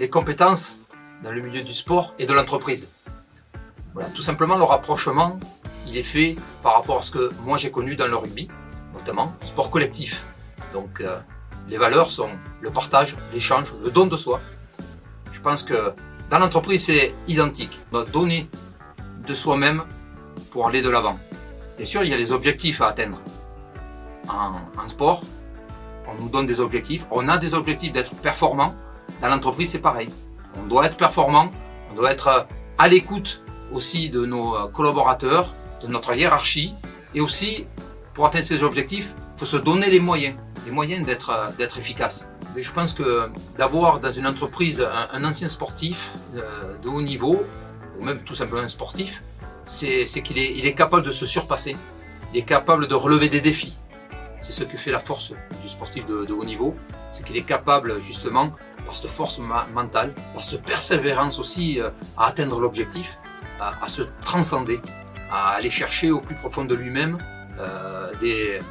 les compétences dans le milieu du sport et de l'entreprise. Voilà, tout simplement le rapprochement, il est fait par rapport à ce que moi j'ai connu dans le rugby, notamment sport collectif. Donc les valeurs sont le partage, l'échange, le don de soi. Je pense que dans l'entreprise c'est identique. On doit donner de soi-même pour aller de l'avant. Bien sûr, il y a les objectifs à atteindre. En sport, on nous donne des objectifs. On a des objectifs d'être performant. Dans l'entreprise, c'est pareil. On doit être performant. On doit être à l'écoute aussi de nos collaborateurs, de notre hiérarchie. Et aussi, pour atteindre ces objectifs, il faut se donner les moyens d'être efficace. Mais je pense que d'avoir dans une entreprise un ancien sportif de haut niveau, ou même tout simplement un sportif, c'est qu'il est capable de se surpasser. Il est capable de relever des défis. C'est ce que fait la force du sportif de haut niveau. C'est qu'il est capable justement, par cette force mentale, par cette persévérance aussi à atteindre l'objectif, à se transcender, à aller chercher au plus profond de lui-même des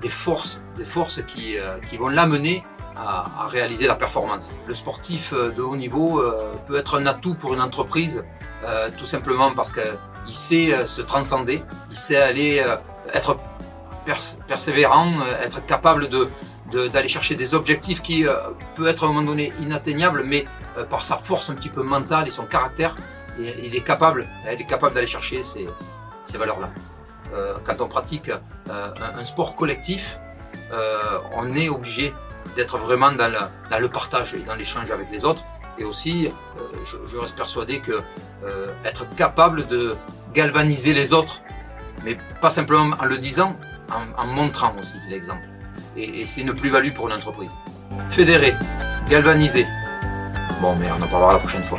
forces qui vont l'amener à réaliser la performance. Le sportif de haut niveau peut être un atout pour une entreprise, tout simplement parce qu'il sait se transcender, il sait aller être persévérant, être capable d'aller chercher des objectifs qui peut être à un moment donné inatteignables, mais par sa force un petit peu mentale et son caractère, il est capable d'aller chercher ces valeurs-là. Quand on pratique un sport collectif, on est obligé d'être vraiment dans le partage et dans l'échange avec les autres. Et aussi, je reste persuadé que être capable de galvaniser les autres, mais pas simplement en le disant, en montrant aussi l'exemple. Et c'est une plus-value pour une entreprise. Fédérer, galvaniser. Bon, mais on en parlera la prochaine fois.